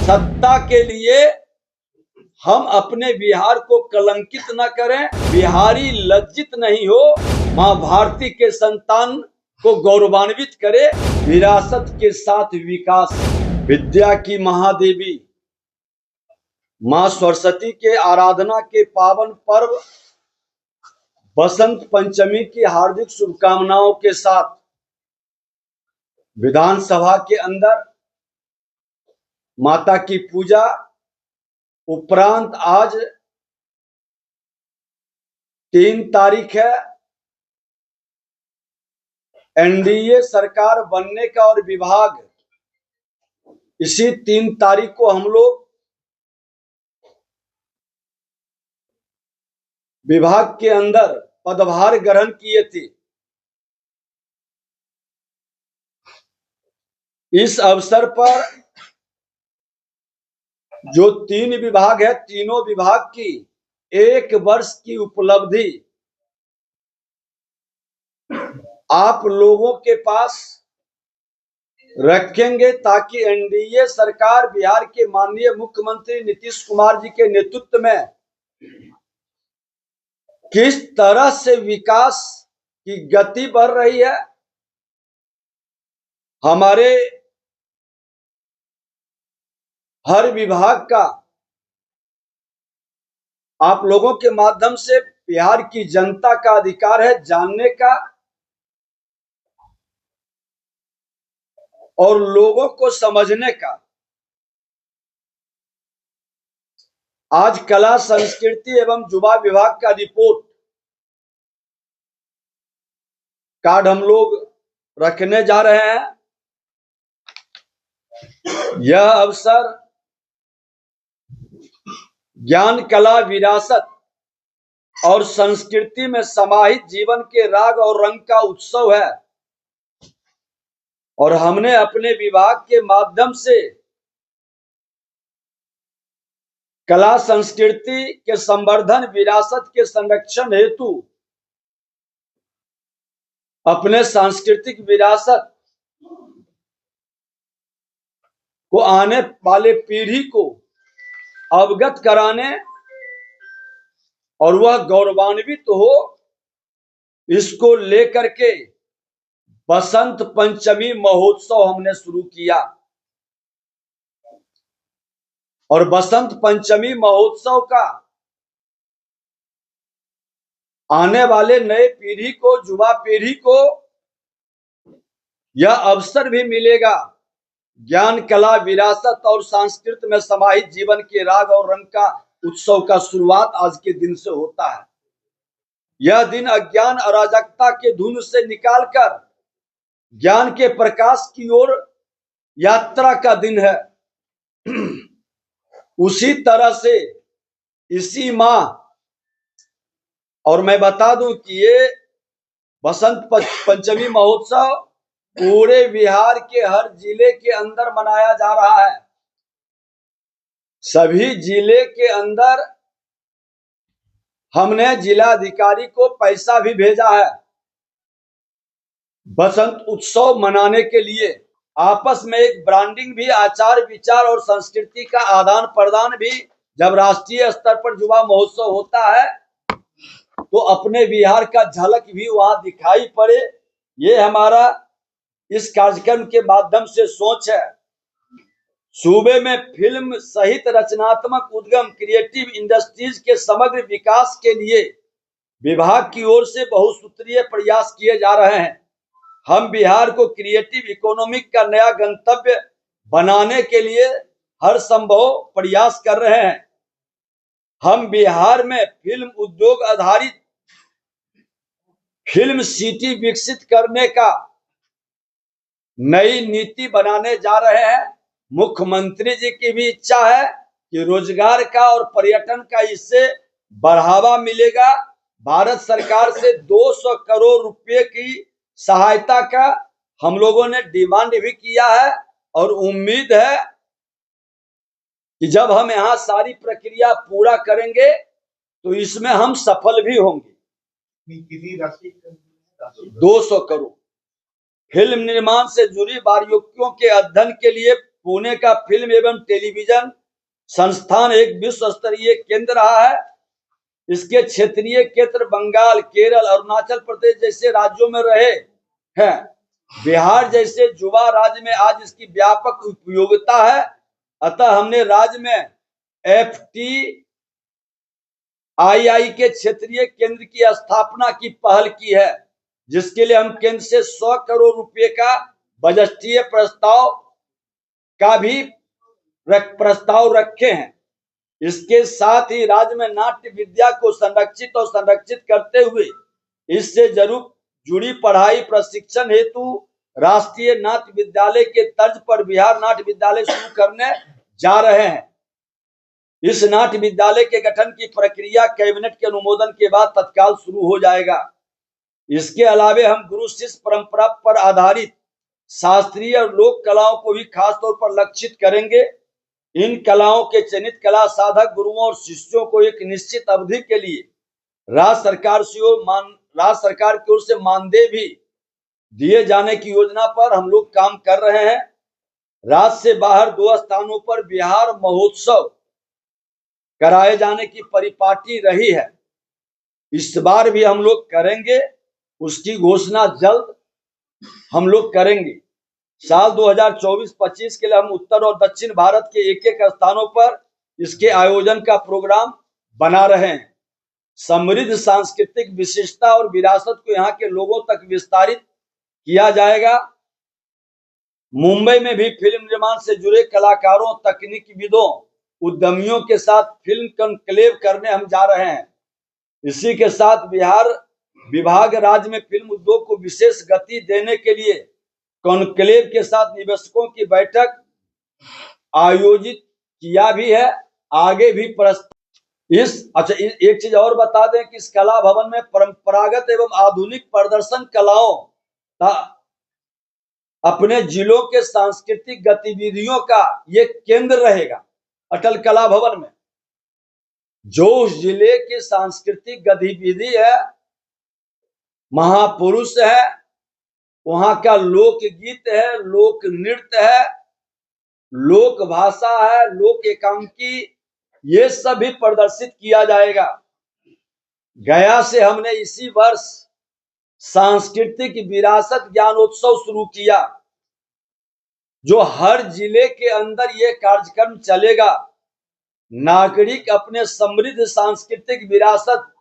सत्ता के लिए हम अपने बिहार को कलंकित न करें, बिहारी लज्जित नहीं हो, मां भारती के संतान को गौरवान्वित करे। विरासत के साथ विकास। विद्या की महादेवी मां सरस्वती के आराधना के पावन पर्व बसंत पंचमी की हार्दिक शुभकामनाओं के साथ विधानसभा के अंदर माता की पूजा उपरांत आज 3 तारीख है, एनडीए सरकार बनने का और विभाग इसी 3 तारीख को हम लोग विभाग के अंदर पदभार ग्रहण किए थे। इस अवसर पर जो 3 विभाग है, तीनों विभाग की 1 वर्ष की उपलब्धि आप लोगों के पास रखेंगे, ताकि एनडीए सरकार बिहार के माननीय मुख्यमंत्री नीतीश कुमार जी के नेतृत्व में किस तरह से विकास की गति बढ़ रही है। हमारे हर विभाग का आप लोगों के माध्यम से बिहार की जनता का अधिकार है जानने का और लोगों को समझने का। आज कला संस्कृति एवं युवा विभाग का रिपोर्ट कार्ड हम लोग रखने जा रहे हैं। यह अवसर ज्ञान, कला, विरासत और संस्कृति में समाहित जीवन के राग और रंग का उत्सव है और हमने अपने विभाग के माध्यम से कला संस्कृति के संवर्धन, विरासत के संरक्षण हेतु अपने सांस्कृतिक विरासत को आने वाले पीढ़ी को अवगत कराने और वह गौरवान्वित हो, इसको लेकर के बसंत पंचमी महोत्सव हमने शुरू किया। और बसंत पंचमी महोत्सव का आने वाले नए पीढ़ी को, युवा पीढ़ी को यह अवसर भी मिलेगा। ज्ञान, कला, विरासत और संस्कृति में समाहित जीवन के राग और रंग का उत्सव का शुरुआत आज के दिन से होता है। यह दिन अज्ञान, अराजकता के धुंध से निकालकर ज्ञान के प्रकाश की ओर यात्रा का दिन है। उसी तरह से इसी माह, और मैं बता दूं कि ये बसंत पंचमी महोत्सव पूरे बिहार के हर जिले के अंदर मनाया जा रहा है। सभी जिले के अंदर हमने जिलाधिकारी को पैसा भी भेजा है बसंत उत्सव मनाने के लिए। आपस में एक ब्रांडिंग भी, आचार विचार और संस्कृति का आदान प्रदान भी जब राष्ट्रीय स्तर पर युवा महोत्सव होता है तो अपने बिहार का झलक भी वहां दिखाई पड़े। ये हमारा इस कार्यक्रम के माध्यम से सोच है। सूबे में फिल्म सहित रचनात्मक उद्यम, क्रिएटिव इंडस्ट्रीज के समग्र विकास के लिए विभाग की ओर से बहुसूत्रीय प्रयास किए जा रहे हैं। हम बिहार को क्रिएटिव इकोनॉमिक का नया गंतव्य बनाने के लिए हर संभव प्रयास कर रहे हैं। हम बिहार में फिल्म उद्योग आधारित फिल्म सिटी विकसित करने का नई नीति बनाने जा रहे हैं। मुख्यमंत्री जी की भी इच्छा है कि रोजगार का और पर्यटन का इससे बढ़ावा मिलेगा। भारत सरकार से 200 करोड़ रुपए की सहायता का हम लोगों ने डिमांड भी किया है और उम्मीद है कि जब हम यहाँ सारी प्रक्रिया पूरा करेंगे तो इसमें हम सफल भी होंगे। 200 करोड़ फिल्म निर्माण से जुड़ी बारीकियों के अध्ययन के लिए पुणे का फिल्म एवं टेलीविजन संस्थान एक विश्व स्तरीय केंद्र रहा है। इसके क्षेत्रीय केंद्र बंगाल, केरल, अरुणाचल प्रदेश जैसे राज्यों में रहे हैं। बिहार जैसे युवा राज्य में आज इसकी व्यापक उपयोगिता है। अतः हमने राज्य में FTII के क्षेत्रीय केंद्र की स्थापना की पहल की है, जिसके लिए हम केंद्र से 100 करोड़ रुपए का बजटीय प्रस्ताव रखे हैं। इसके साथ ही राज्य में नाट्य विद्या को संरक्षित करते हुए इससे जरूर जुड़ी पढ़ाई प्रशिक्षण हेतु राष्ट्रीय नाट्य विद्यालय के तर्ज पर बिहार नाट्य विद्यालय शुरू करने जा रहे हैं। इस नाट्य विद्यालय के गठन की प्रक्रिया कैबिनेट के अनुमोदन के बाद तत्काल शुरू हो जाएगा। इसके अलावे हम गुरु शिष्य परंपरा पर आधारित शास्त्रीय और लोक कलाओं को भी खास तौर पर लक्षित करेंगे। इन कलाओं के चयनित कला साधक गुरुओं और शिष्यों को एक निश्चित अवधि के लिए राज्य सरकार की ओर से मानदेय भी दिए जाने की योजना पर हम लोग काम कर रहे हैं। राज्य से बाहर 2 स्थानों पर बिहार महोत्सव कराए जाने की परिपाटी रही है। इस बार भी हम लोग करेंगे, उसकी घोषणा जल्द हम लोग करेंगे। साल 2024-25 के लिए हम उत्तर और दक्षिण भारत के एक स्थानों पर इसके आयोजन का प्रोग्राम बना रहे हैं। समृद्ध सांस्कृतिक विशेषता और विरासत को यहाँ के लोगों तक विस्तारित किया जाएगा। मुंबई में भी फिल्म निर्माण से जुड़े कलाकारों, तकनीकविदों, उद्यमियों के साथ फिल्म कॉन्क्लेव करने हम जा रहे हैं। इसी के साथ बिहार विभाग राज्य में फिल्म उद्योग को विशेष गति देने के लिए कॉन्क्लेव के साथ निवेशकों की बैठक आयोजित किया भी है। आगे भी एक चीज और बता दें कि इस कला भवन में परंपरागत एवं आधुनिक प्रदर्शन कलाओं का अपने जिलों के सांस्कृतिक गतिविधियों का ये केंद्र रहेगा। अटल कला भवन में जो उस जिले की सांस्कृतिक गतिविधि है, महापुरुष है, वहां का लोकगीत है, लोक नृत्य है, लोक भाषा है, लोक एकांकी, ये सभी प्रदर्शित किया जाएगा। गया से हमने इसी वर्ष सांस्कृतिक विरासत ज्ञानोत्सव शुरू किया, जो हर जिले के अंदर ये कार्यक्रम चलेगा। नागरिक अपने समृद्ध सांस्कृतिक विरासत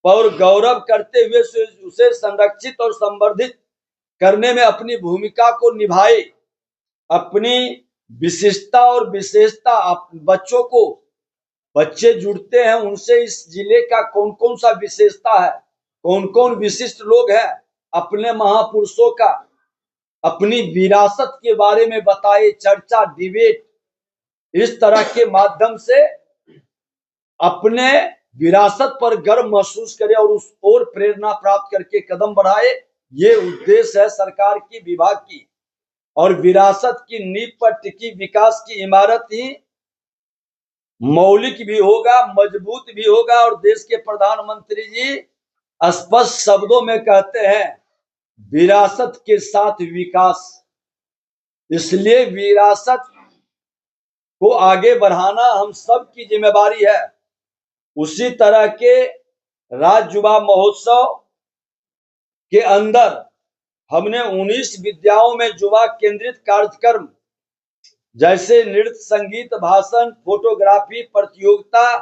पर गौरव करते हुए उसे संरक्षित और संवर्धित करने में अपनी भूमिका को निभाए। अपनी विशिष्टता और विशेषता बच्चे जुड़ते हैं, उनसे इस जिले का कौन कौन सा विशेषता है, कौन कौन विशिष्ट लोग हैं, अपने महापुरुषों का, अपनी विरासत के बारे में बताए। चर्चा, डिबेट, इस तरह के माध्यम से अपने विरासत पर गर्व महसूस करे और उस ओर प्रेरणा प्राप्त करके कदम बढ़ाए। ये उद्देश्य है सरकार की, विभाग की। और विरासत की नींव पर टिकी विकास की इमारत ही मौलिक भी होगा, मजबूत भी होगा। और देश के प्रधानमंत्री जी स्पष्ट शब्दों में कहते हैं, विरासत के साथ विकास। इसलिए विरासत को आगे बढ़ाना हम सब की जिम्मेदारी है। उसी तरह के राज्य युवा महोत्सव के अंदर हमने 19 विद्याओं में युवा केंद्रित कार्यक्रम जैसे नृत्य, संगीत, भाषण, फोटोग्राफी प्रतियोगिता,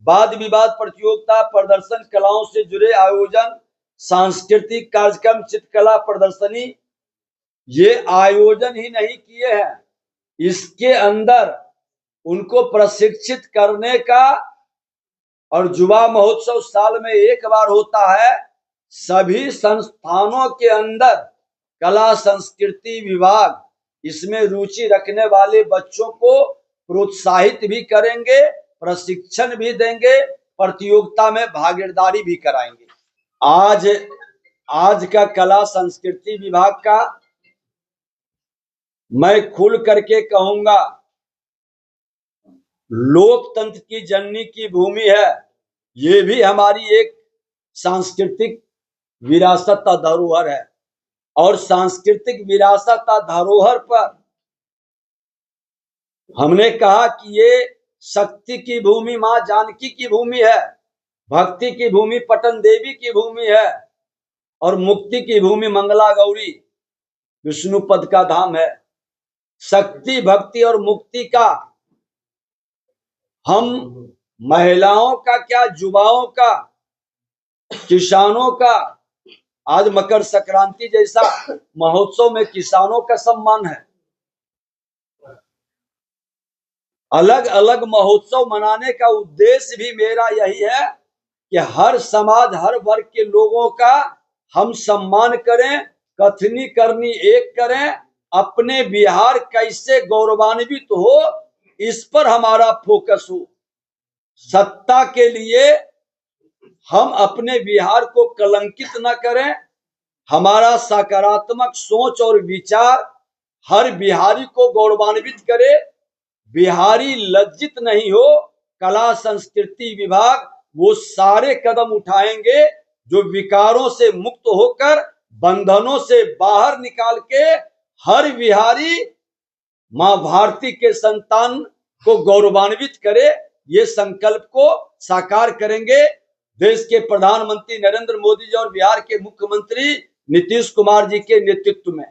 वाद विवाद प्रतियोगिता, प्रदर्शन कलाओं से जुड़े आयोजन, सांस्कृतिक कार्यक्रम, चित्रकला प्रदर्शनी, ये आयोजन ही नहीं किए हैं। इसके अंदर उनको प्रशिक्षित करने का, और युवा महोत्सव साल में एक बार होता है। सभी संस्थानों के अंदर कला संस्कृति विभाग इसमें रुचि रखने वाले बच्चों को प्रोत्साहित भी करेंगे, प्रशिक्षण भी देंगे, प्रतियोगिता में भागीदारी भी कराएंगे। आज का कला संस्कृति विभाग का मैं खुल करके कहूंगा, लोकतंत्र की जननी की भूमि है। ये भी हमारी एक सांस्कृतिक विरासत का धरोहर है। और सांस्कृतिक विरासत का धरोहर पर हमने कहा कि ये शक्ति की भूमि मां जानकी की भूमि है, भक्ति की भूमि पटन देवी की भूमि है और मुक्ति की भूमि मंगला गौरी विष्णुपद का धाम है। शक्ति, भक्ति और मुक्ति का हम महिलाओं का क्या, युवाओं का, किसानों का, आज मकर संक्रांति जैसा महोत्सव में किसानों का सम्मान है। अलग अलग महोत्सव मनाने का उद्देश्य भी मेरा यही है कि हर समाज, हर वर्ग के लोगों का हम सम्मान करें, कथनी करनी एक करें, अपने बिहार कैसे गौरवान्वित हो इस पर हमारा फोकस हो। सत्ता के लिए हम अपने बिहार को कलंकित न करें। हमारा सकारात्मक सोच और विचार हर बिहारी को गौरवान्वित करे। बिहारी लज्जित नहीं हो। कला संस्कृति विभाग वो सारे कदम उठाएंगे जो विकारों से मुक्त होकर बंधनों से बाहर निकाल के हर बिहारी मां भारती के संतान को गौरवान्वित करे। ये संकल्प को साकार करेंगे। देश के प्रधानमंत्री नरेंद्र मोदी जी और बिहार के मुख्यमंत्री नीतीश कुमार जी के नेतृत्व में।